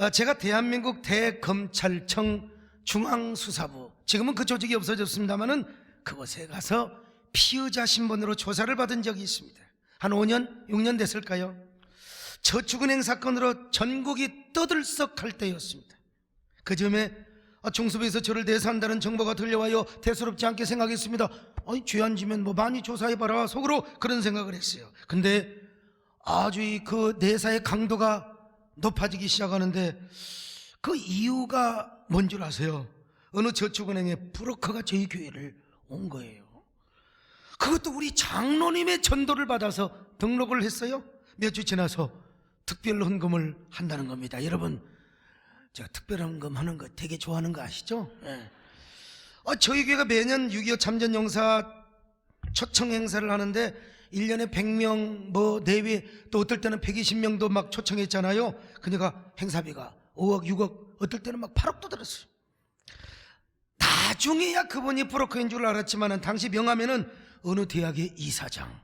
제가 대한민국 대검찰청 중앙수사부, 지금은 그 조직이 없어졌습니다마는 그곳에 가서 피의자 신분으로 조사를 받은 적이 있습니다. 한 5년, 6년 됐을까요? 저축은행 사건으로 전국이 떠들썩할 때였습니다. 그 즈음에 중수부에서 저를 내사한다는 정보가 들려와요. 대수롭지 않게 생각했습니다. 아니, 죄 안 지면 뭐 많이 조사해봐라, 속으로 그런 생각을 했어요. 근데 아주 그 내사의 강도가 높아지기 시작하는데 그 이유가 뭔 줄 아세요? 어느 저축은행의 브로커가 저희 교회를 온 거예요. 그것도 우리 장로님의 전도를 받아서 등록을 했어요. 몇 주 지나서 특별헌금을 한다는 겁니다. 여러분, 제가 특별헌금 하는 거 되게 좋아하는 거 아시죠? 네. 저희 교회가 매년 6.25 참전용사 초청 행사를 하는데 1년에 100명 뭐 내외, 또 어떨 때는 120명도 막 초청했잖아요. 그러니까 행사비가 5억 6억, 어떨 때는 막 8억도 들었어요. 나중에야 그분이 브로커인 줄 알았지만 당시 명함에는 어느 대학의 이사장,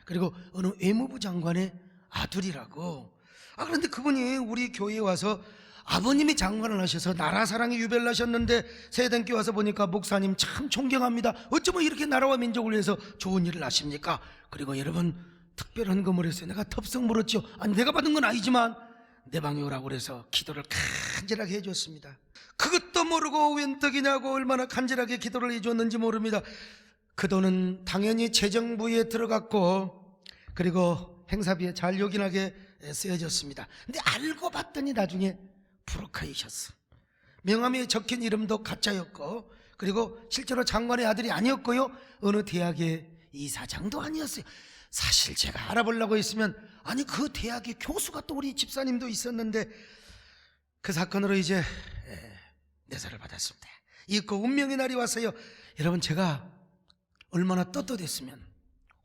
그리고 어느 외무부 장관의 아들이라고. 그런데 그분이 우리 교회에 와서 아버님이 장관을 하셔서 나라 사랑에 유별나셨는데 세대께 와서 보니까 목사님 참 존경합니다. 어쩌면 이렇게 나라와 민족을 위해서 좋은 일을 하십니까? 그리고 여러분, 특별헌금을 했어요. 내가 덥석 물었죠. 아니, 내가 받은 건 아니지만 내 방에 오라고 그래서 기도를 간절하게 해줬습니다. 그것도 모르고 웬 떡이냐고 얼마나 간절하게 기도를 해줬는지 모릅니다. 그 돈은 당연히 재정부에 들어갔고, 그리고 행사비에 잘 요긴하게 쓰여졌습니다. 근데 알고 봤더니 나중에 브로커이셨어. 명함에 적힌 이름도 가짜였고, 그리고 실제로 장관의 아들이 아니었고요, 어느 대학의 이사장도 아니었어요. 사실 제가 알아보려고 했으면, 아니 그 대학의 교수가 또 우리 집사님도 있었는데, 그 사건으로 이제 내사를 받았습니다. 그 운명의 날이 왔어요. 여러분, 제가 얼마나 떳떳했으면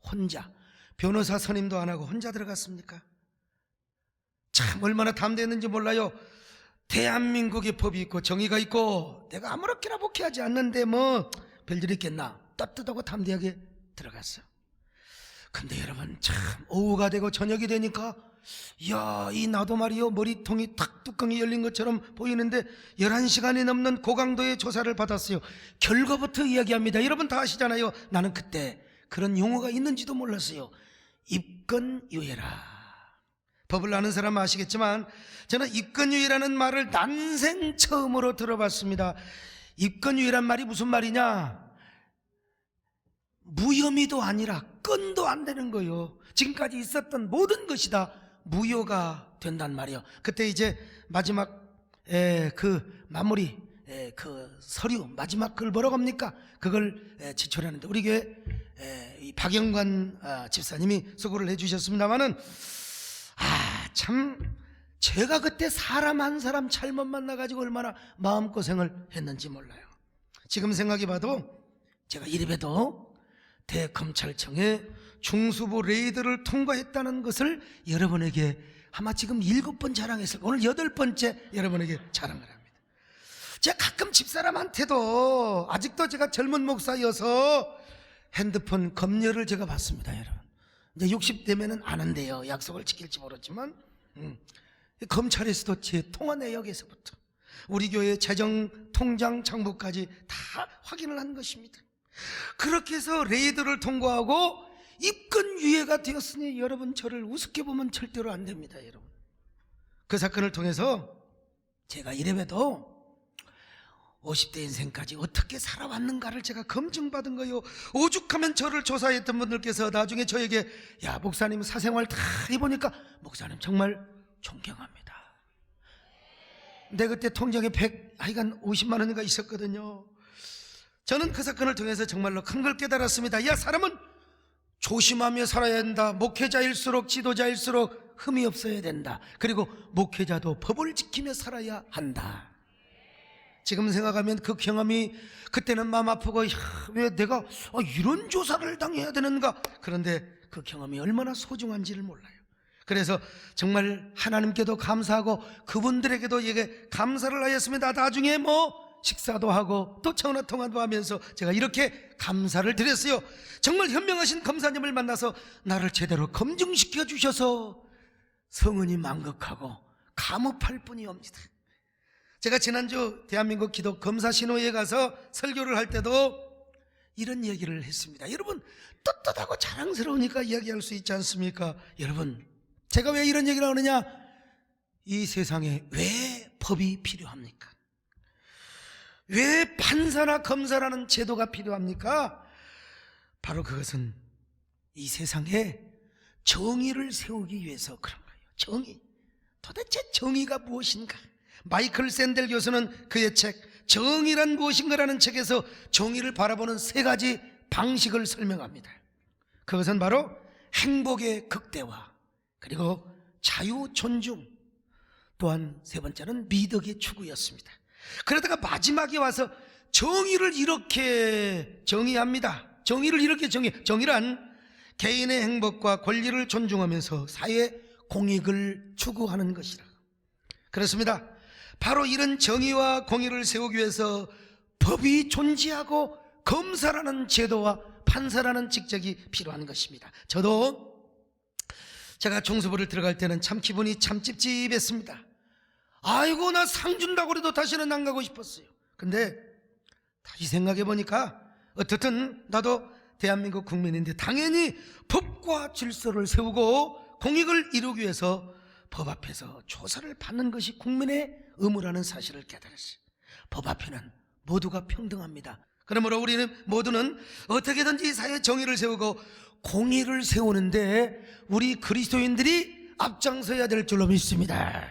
혼자, 변호사 선임도 안 하고 혼자 들어갔습니까? 참 얼마나 담대했는지 몰라요. 대한민국의 법이 있고 정의가 있고 내가 아무렇게나 목회하지 않는데 뭐 별일 있겠나, 떳떳하고 담대하게 들어갔어요. 근데 여러분, 참 오후가 되고 저녁이 되니까 이 나도 말이요, 머리통이 탁 뚜껑이 열린 것처럼 보이는데 11시간이 넘는 고강도의 조사를 받았어요. 결과부터 이야기합니다. 여러분 다 아시잖아요. 나는 그때 그런 용어가 있는지도 몰랐어요. 입건유예라. 법을 아는 사람은 아시겠지만 저는 입건유예라는 말을 난생 처음으로 들어봤습니다. 입건유예란 말이 무슨 말이냐? 무혐의도 아니라 건도 안 되는 거예요. 지금까지 있었던 모든 것이 다 무효가 된단 말이에요. 그때 이제 마지막 그 마무리, 그 서류 마지막 그걸 뭐라고 합니까? 그걸 지출하는데 우리 교회 이 박영관 집사님이 수고를 해주셨습니다마는 참 제가 그때 사람 한 사람 잘못 만나가지고 얼마나 마음고생을 했는지 몰라요. 지금 생각해봐도 제가 이래봬도 대검찰청에 중수부 레이드를 통과했다는 것을 여러분에게 아마 지금 7번 자랑했을 거예요. 오늘 8번째 여러분에게 자랑을 합니다. 제가 가끔 집사람한테도, 아직도 제가 젊은 목사여서 핸드폰 검열을 제가 받습니다. 여러분, 이제 60 되면은 안 한대요. 약속을 지킬지 모르지만 검찰에서도 제 통화 내역에서부터 우리 교회 재정통장 장부까지 다 확인을 한 것입니다. 그렇게 해서 레이드를 통과하고 입건유예가 되었으니 여러분, 저를 우습게 보면 절대로 안 됩니다. 여러분, 그 사건을 통해서 제가 이래봬도 50대 인생까지 어떻게 살아왔는가를 제가 검증받은 거예요. 오죽하면 저를 조사했던 분들께서 나중에 저에게, 야 목사님 사생활 다 해보니까 목사님 정말 존경합니다. 근데 그때 통장에 50만 원인가 있었거든요. 저는 그 사건을 통해서 정말로 큰 걸 깨달았습니다. 야, 사람은 조심하며 살아야 한다. 목회자일수록 지도자일수록 흠이 없어야 된다. 그리고 목회자도 법을 지키며 살아야 한다. 지금 생각하면 그 경험이, 그때는 마음 아프고 왜 내가 이런 조사를 당해야 되는가. 그런데 그 경험이 얼마나 소중한지를 몰라요. 그래서 정말 하나님께도 감사하고 그분들에게도 이게 감사를 하였습니다. 나중에 뭐 식사도 하고 또 전화 통화도 하면서 제가 이렇게 감사를 드렸어요. 정말 현명하신 검사님을 만나서 나를 제대로 검증시켜 주셔서 성은이 만극하고 감업할 뿐이옵니다. 제가 지난주 대한민국 기독 검사신호에 가서 설교를 할 때도 이런 얘기를 했습니다. 여러분, 떳떳하고 자랑스러우니까 이야기할 수 있지 않습니까? 여러분, 제가 왜 이런 얘기를 하느냐? 이 세상에 왜 법이 필요합니까? 왜 판사나 검사라는 제도가 필요합니까? 바로 그것은 이 세상에 정의를 세우기 위해서 그런 거예요. 정의. 도대체 정의가 무엇인가? 마이클 샌델 교수는 그의 책 정의란 무엇인가라는 책에서 정의를 바라보는 세 가지 방식을 설명합니다. 그것은 바로 행복의 극대화, 그리고 자유 존중, 또한 세 번째는 미덕의 추구였습니다. 그러다가 마지막에 와서 정의를 이렇게 정의합니다. 정의란 개인의 행복과 권리를 존중하면서 사회 공익을 추구하는 것이라. 그렇습니다. 바로 이런 정의와 공의를 세우기 위해서 법이 존재하고 검사라는 제도와 판사라는 직책이 필요한 것입니다. 제가 중수부를 들어갈 때는 참 기분이 참 찝찝했습니다. 아이고, 나 상 준다고 해도 다시는 안 가고 싶었어요. 근데 다시 생각해 보니까 어떻든 나도 대한민국 국민인데 당연히 법과 질서를 세우고 공익을 이루기 위해서 법 앞에서 조사를 받는 것이 국민의 의무라는 사실을 깨달았어요. 법 앞에는 모두가 평등합니다. 그러므로 우리는 모두는 어떻게든지 사회 정의를 세우고 공의를 세우는데 우리 그리스도인들이 앞장서야 될 줄로 믿습니다.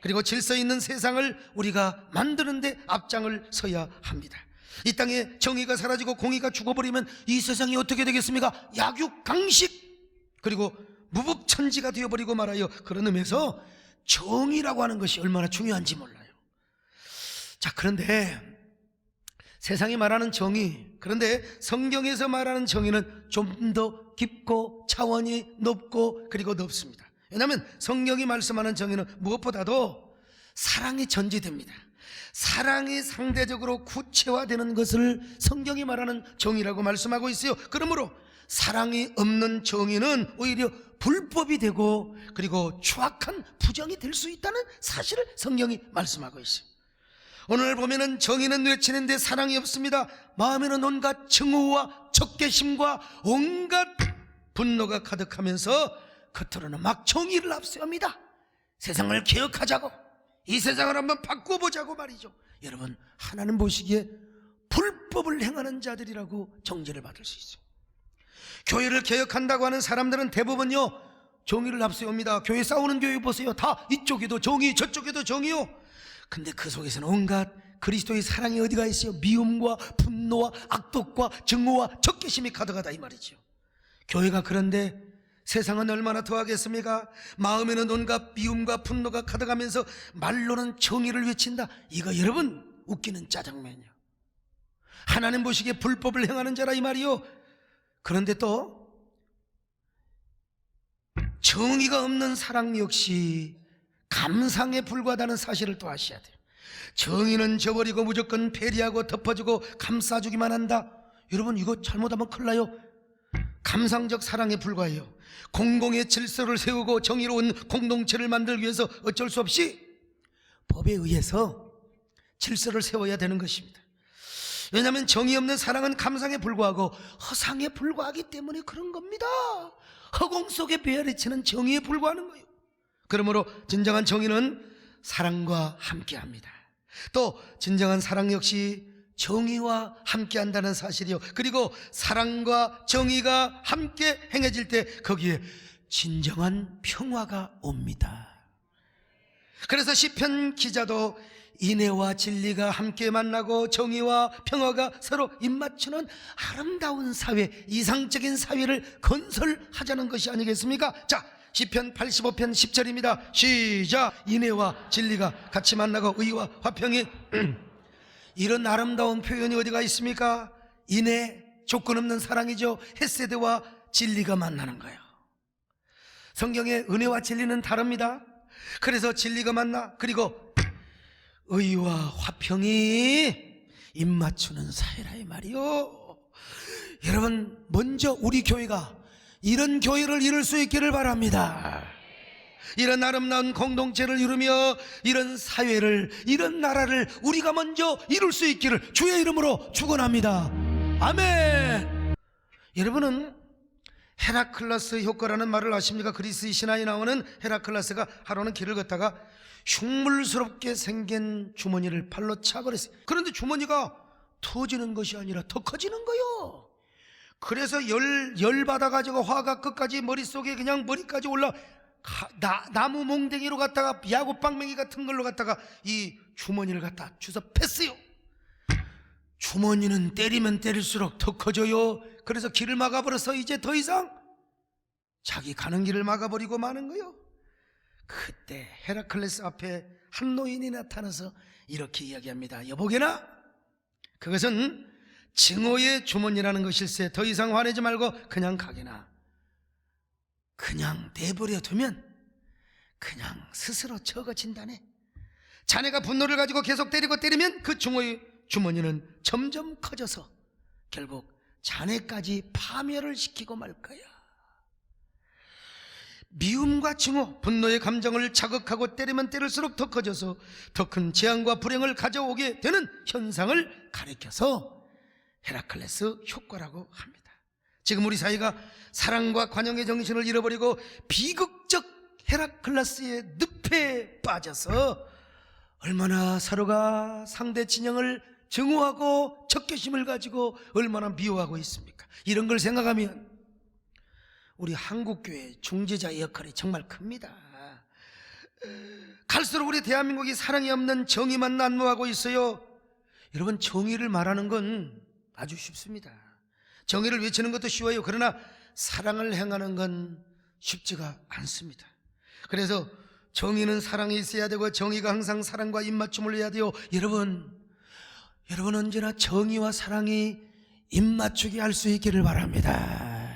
그리고 질서 있는 세상을 우리가 만드는데 앞장을 서야 합니다. 이 땅에 정의가 사라지고 공의가 죽어버리면 이 세상이 어떻게 되겠습니까? 약육강식, 그리고 무법천지가 되어버리고 말아요. 그런 의미에서 정의라고 하는 것이 얼마나 중요한지 몰라요. 자, 그런데 세상이 말하는 정의, 그런데 성경에서 말하는 정의는 좀 더 깊고 차원이 높고 그리고 넓습니다. 왜냐하면 성경이 말씀하는 정의는 무엇보다도 사랑이 전제됩니다. 사랑이 상대적으로 구체화되는 것을 성경이 말하는 정의라고 말씀하고 있어요. 그러므로 사랑이 없는 정의는 오히려 불법이 되고 그리고 추악한 부정이 될 수 있다는 사실을 성경이 말씀하고 있어요. 오늘 보면은 정의는 외치는데 사랑이 없습니다. 마음에는 온갖 증오와 적개심과 온갖 분노가 가득하면서 겉으로는 막 정의를 앞세웁니다. 세상을 개혁하자고, 이 세상을 한번 바꿔보자고 말이죠. 여러분, 하나님 보시기에 불법을 행하는 자들이라고 정죄를 받을 수 있어요. 교회를 개혁한다고 하는 사람들은 대부분요 정의를 앞세웁니다. 교회 싸우는 교회 보세요. 다 이쪽에도 정의, 저쪽에도 정의요. 근데 그 속에서는 온갖 그리스도의 사랑이 어디가 있어요? 미움과 분노와 악독과 증오와 적개심이 가득하다 이 말이죠. 교회가 그런데 세상은 얼마나 더하겠습니까? 마음에는 온갖 미움과 분노가 가득하면서 말로는 정의를 외친다. 이거 여러분 웃기는 짜장면이요. 하나님 보시기에 불법을 행하는 자라 이 말이요. 그런데 또 정의가 없는 사랑 역시 감상에 불과하다는 사실을 또 아셔야 돼요. 정의는 저버리고 무조건 배려하고 덮어주고 감싸주기만 한다. 여러분, 이거 잘못하면 큰일 나요. 감상적 사랑에 불과해요. 공공의 질서를 세우고 정의로운 공동체를 만들기 위해서 어쩔 수 없이 법에 의해서 질서를 세워야 되는 것입니다. 왜냐하면 정의 없는 사랑은 감상에 불과하고 허상에 불과하기 때문에 그런 겁니다. 허공 속에 베어리치는 정의에 불과하는 거예요. 그러므로 진정한 정의는 사랑과 함께합니다. 또 진정한 사랑 역시 정의와 함께한다는 사실이요. 그리고 사랑과 정의가 함께 행해질 때 거기에 진정한 평화가 옵니다. 그래서 시편 기자도 인애와 진리가 함께 만나고 정의와 평화가 서로 입맞추는 아름다운 사회, 이상적인 사회를 건설하자는 것이 아니겠습니까? 자, 시편 85편 10절입니다. 시작. 인애와 진리가 같이 만나고 의와 화평이 이런 아름다운 표현이 어디가 있습니까? 인애, 조건 없는 사랑이죠. 헤세드와 진리가 만나는 거예요. 성경의 은혜와 진리는 다릅니다. 그래서 진리가 만나, 그리고 의와 화평이 입맞추는 사회라 이 말이요. 여러분, 먼저 우리 교회가 이런 교회를 이룰 수 있기를 바랍니다. 이런 아름다운 공동체를 이루며 이런 사회를, 이런 나라를 우리가 먼저 이룰 수 있기를 주의 이름으로 축원합니다. 아멘. 여러분은 헤라클레스 효과라는 말을 아십니까? 그리스 신화에 나오는 헤라클레스가 하루는 길을 걷다가 흉물스럽게 생긴 주머니를 발로 차버렸어요. 그런데 주머니가 터지는 것이 아니라 더 커지는 거요. 그래서 열 받아가지고 화가 끝까지 머릿속에 그냥 머리까지 올라 나무 몽댕이로 갖다가 야구방맹이 같은 걸로 갖다가 이 주머니를 갖다 주워 팼어요. 주머니는 때리면 때릴수록 더 커져요. 그래서 길을 막아버려서 이제 더 이상 자기 가는 길을 막아버리고 마는 거요. 그때 헤라클레스 앞에 한 노인이 나타나서 이렇게 이야기합니다. 여보게나, 그것은 증오의 주머니라는 것일세. 더 이상 화내지 말고 그냥 가게나. 그냥 내버려 두면 그냥 스스로 적어진다네. 자네가 분노를 가지고 계속 때리면 그 증오의 주머니는 점점 커져서 결국 자네까지 파멸을 시키고 말 거야. 미움과 증오, 분노의 감정을 자극하고 때리면 때릴수록 더 커져서 더 큰 재앙과 불행을 가져오게 되는 현상을 가리켜서 헤라클레스 효과라고 합니다. 지금 우리 사회가 사랑과 관용의 정신을 잃어버리고 비극적 헤라클레스의 늪에 빠져서 얼마나 서로가 상대 진영을 증오하고 적개심을 가지고 얼마나 미워하고 있습니까? 이런 걸 생각하면 우리 한국교회 중재자의 역할이 정말 큽니다. 갈수록 우리 대한민국이 사랑이 없는 정의만 난무하고 있어요. 여러분, 정의를 말하는 건 아주 쉽습니다. 정의를 외치는 것도 쉬워요. 그러나 사랑을 행하는 건 쉽지가 않습니다. 그래서 정의는 사랑이 있어야 되고 정의가 항상 사랑과 입맞춤을 해야 돼요. 여러분 언제나 정의와 사랑이 입맞추게 할 수 있기를 바랍니다.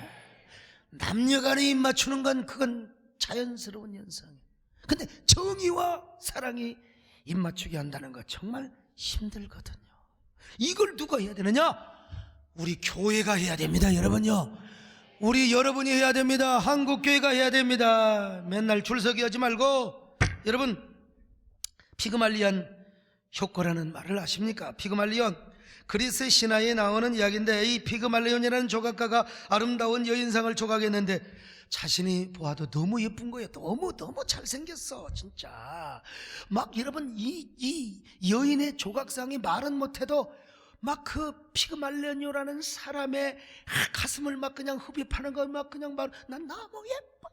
남녀간에 입맞추는 건 그건 자연스러운 현상이에요. 근데 정의와 사랑이 입맞추게 한다는 거 정말 힘들거든요. 이걸 누가 해야 되느냐? 우리 교회가 해야 됩니다. 여러분요, 우리 여러분이 해야 됩니다. 한국교회가 해야 됩니다. 맨날 줄서기 하지 말고. 여러분, 피그말리온 효과라는 말을 아십니까? 피그말리온, 그리스 신화에 나오는 이야기인데, 이 피그말리온이라는 조각가가 아름다운 여인상을 조각했는데 자신이 보아도 너무 예쁜 거예요. 너무 잘생겼어 진짜. 막 여러분, 이 여인의 조각상이 말은 못해도 막 그 피그말리온이라는 사람의 가슴을 막 그냥 흡입하는 거 막 그냥 말, 난 너무 예뻐.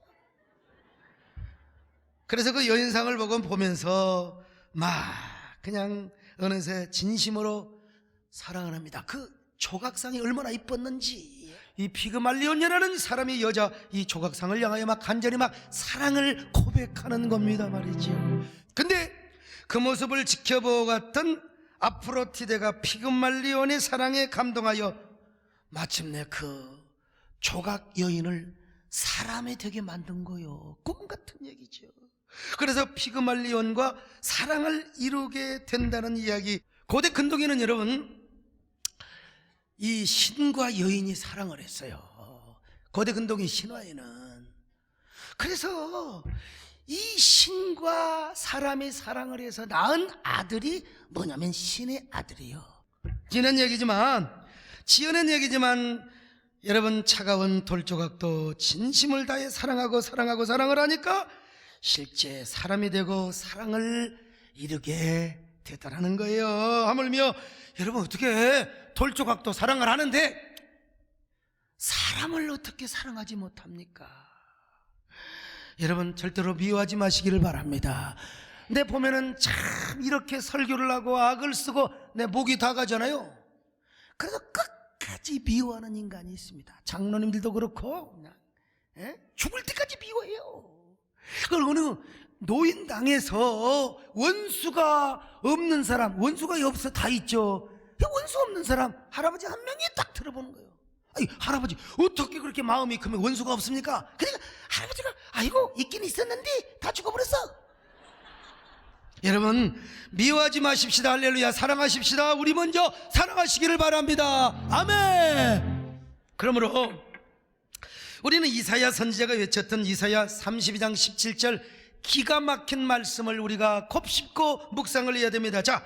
그래서 그 여인상을 보면서 막 그냥 어느새 진심으로 사랑을 합니다. 그 조각상이 얼마나 이뻤는지. 이 피그말리온이라는 사람이 여자 이 조각상을 향하여 막 간절히 막 사랑을 고백하는 겁니다 말이죠. 근데 그 모습을 지켜보았던 아프로디테가 피그말리온의 사랑에 감동하여 마침내 그 조각 여인을 사람이 되게 만든 거요. 꿈 같은 얘기죠. 그래서 피그말리온과 사랑을 이루게 된다는 이야기. 고대 근동에는 여러분, 이 신과 여인이 사랑을 했어요. 고대 근동의 신화에는. 그래서 이 신과 사람이 사랑을 해서 낳은 아들이 뭐냐면 신의 아들이요. 지어낸 얘기지만 여러분, 차가운 돌조각도 진심을 다해 사랑을 하니까 실제 사람이 되고 사랑을 이루게 되더라는 거예요. 하물며 여러분, 어떻게 돌조각도 사랑을 하는데 사람을 어떻게 사랑하지 못합니까? 여러분, 절대로 미워하지 마시기를 바랍니다. 내 보면은 참 이렇게 설교를 하고 악을 쓰고 내 목이 다 가잖아요. 그래서 끝까지 미워하는 인간이 있습니다. 장로님들도 그렇고 그냥 죽을 때까지 미워해요. 그걸 어느 노인당에서 원수가 없는 사람, 원수가 없어 다 있죠. 원수 없는 사람 할아버지 한 명이 딱 들어보는 거예요. 아니, 할아버지 어떻게 그렇게 마음이 크면 원수가 없습니까? 그러니까 할아버지가 아이고 있긴 있었는데 다 죽어버렸어. 여러분, 미워하지 마십시다. 할렐루야. 사랑하십시다. 우리 먼저 사랑하시기를 바랍니다. 아멘. 그러므로 우리는 이사야 선지자가 외쳤던 이사야 32장 17절 기가 막힌 말씀을 우리가 곱씹고 묵상을 해야 됩니다. 자,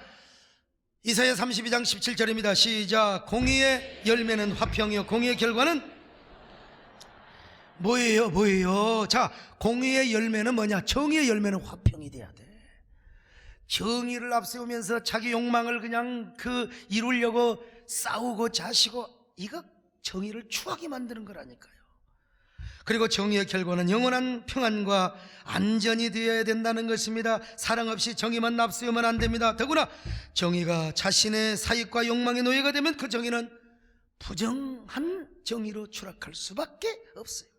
이사야 32장 17절입니다. 시작. 공의의 열매는 화평이요 공의의 결과는 뭐예요? 자, 공의의 열매는 뭐냐? 정의의 열매는 화평이 돼야 돼. 정의를 앞세우면서 자기 욕망을 그냥 이루려고 싸우고 자시고, 이거 정의를 추하게 만드는 거라니까요. 그리고 정의의 결과는 영원한 평안과 안전이 되어야 된다는 것입니다. 사랑 없이 정의만 앞세우면 안 됩니다. 더구나 정의가 자신의 사익과 욕망의 노예가 되면 그 정의는 부정한 정의로 추락할 수밖에 없어요.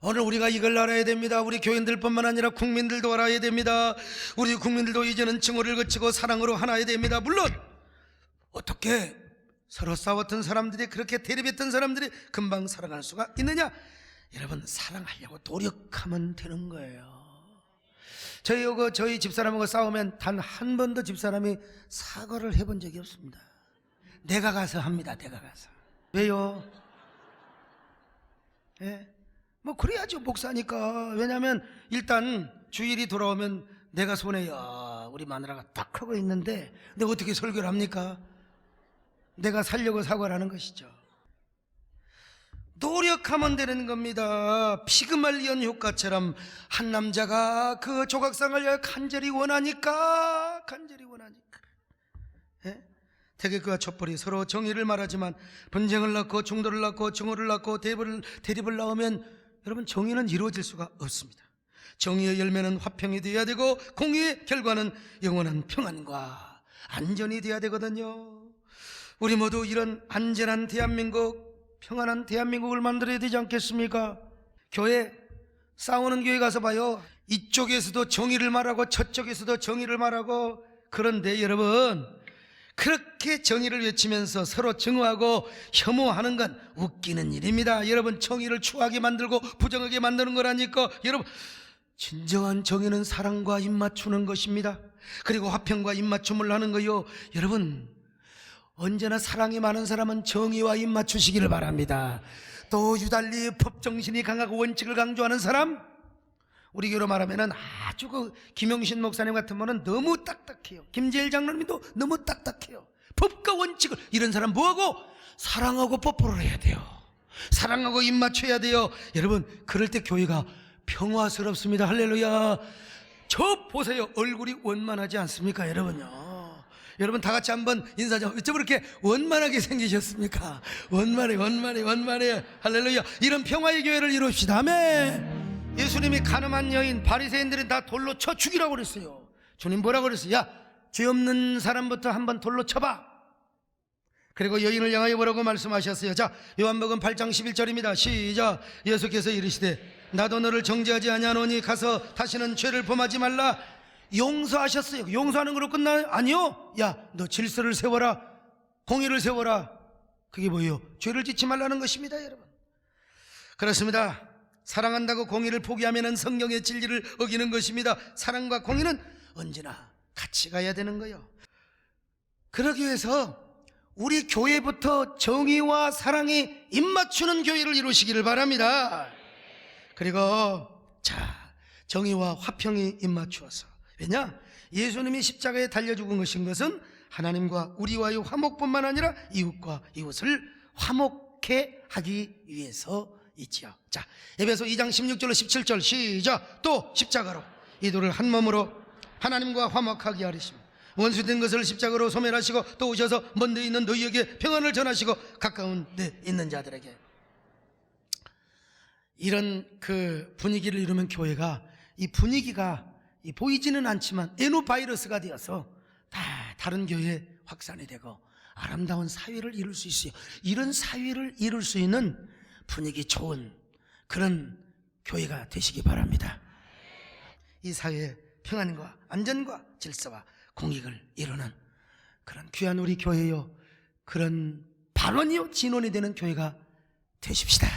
오늘 우리가 이걸 알아야 됩니다. 우리 교인들뿐만 아니라 국민들도 알아야 됩니다. 우리 국민들도 이제는 증오를 거치고 사랑으로 하나야 됩니다. 물론 어떻게 서로 싸웠던 사람들이, 그렇게 대립했던 사람들이 금방 사랑할 수가 있느냐? 여러분, 사랑하려고 노력하면 되는 거예요. 저희 집사람하고 싸우면 단 한 번도 집사람이 사과를 해본 적이 없습니다. 내가 가서 합니다. 내가 가서. 왜요? 예? 뭐 그래야죠, 목사니까. 왜냐하면 일단 주일이 돌아오면 내가 손에 우리 마누라가 딱 하고 있는데 내가 어떻게 설교를 합니까? 내가 살려고 사과를 하는 것이죠. 노력하면 되는 겁니다. 피그말리온 효과처럼 한 남자가 그 조각상을 간절히 원하니까 예? 태극기와 촛불이 서로 정의를 말하지만 분쟁을 낳고 중도를 낳고 증오를 낳고 대립을 낳으면 여러분, 정의는 이루어질 수가 없습니다. 정의의 열매는 화평이 되어야 되고 공의의 결과는 영원한 평안과 안전이 되어야 되거든요. 우리 모두 이런 안전한 대한민국, 평안한 대한민국을 만들어야 되지 않겠습니까? 교회, 싸우는 교회 가서 봐요. 이쪽에서도 정의를 말하고 저쪽에서도 정의를 말하고. 그런데 여러분, 그렇게 정의를 외치면서 서로 증오하고 혐오하는 건 웃기는 일입니다. 여러분, 정의를 추하게 만들고 부정하게 만드는 거라니까. 여러분, 진정한 정의는 사랑과 입맞추는 것입니다. 그리고 화평과 입맞춤을 하는 거요. 여러분, 언제나 사랑이 많은 사람은 정의와 입맞추시기를 바랍니다. 또 유달리 법정신이 강하고 원칙을 강조하는 사람, 우리 교로 말하면 아주 김용신 목사님 같은 분은 너무 딱딱해요. 김재일 장로님도 너무 딱딱해요. 법과 원칙을, 이런 사람 뭐하고? 사랑하고 뽀뽀를 해야 돼요. 사랑하고 입맞춰야 돼요. 여러분, 그럴 때 교회가 평화스럽습니다. 할렐루야. 저 보세요. 얼굴이 원만하지 않습니까, 여러분요? 여러분 다 같이 한번 인사 좀. 어쩜 그렇게 원만하게 생기셨습니까? 원만해. 할렐루야. 이런 평화의 교회를 이룹시다. 아멘. 예수님이 가늠한 여인, 바리새인들은 다 돌로 쳐 죽이라고 그랬어요. 주님 뭐라고 그랬어요? 야, 죄 없는 사람부터 한번 돌로 쳐봐. 그리고 여인을 향하여 뭐라고 말씀하셨어요? 자, 요한복음 8장 11절입니다. 시작. 예수께서 이르시되 나도 너를 정죄하지 아니하노니 가서 다시는 죄를 범하지 말라. 용서하셨어요. 용서하는 걸로 끝나요? 아니요. 야, 너 질서를 세워라, 공의를 세워라. 그게 뭐예요? 죄를 짓지 말라는 것입니다. 여러분, 그렇습니다. 사랑한다고 공의를 포기하면 성경의 진리를 어기는 것입니다. 사랑과 공의는 언제나 같이 가야 되는 거예요. 그러기 위해서 우리 교회부터 정의와 사랑이 입맞추는 교회를 이루시기를 바랍니다. 그리고 자, 정의와 화평이 입맞추어서, 왜냐? 예수님이 십자가에 달려 죽은 것인 하나님과 우리와의 화목뿐만 아니라 이웃과 이웃을 화목해 하기 위해서이지요. 자, 에베소 2장 16절로 17절 시작. 또 십자가로 이들을 한 몸으로 하나님과 화목하게 하리십니다. 원수된 것을 십자가로 소멸하시고 또 오셔서 먼 데 있는 너희에게 평안을 전하시고 가까운 데 있는 자들에게. 이런 분위기를 이루면 교회가, 이 분위기가 보이지는 않지만 에노바이러스가 되어서 다 다른 교회에 확산이 되고 아름다운 사회를 이룰 수 있어요. 이런 사회를 이룰 수 있는 분위기 좋은 그런 교회가 되시기 바랍니다. 이 사회의 평안과 안전과 질서와 공익을 이루는 그런 귀한 우리 교회요, 그런 반원이요 진원이 되는 교회가 되십시다.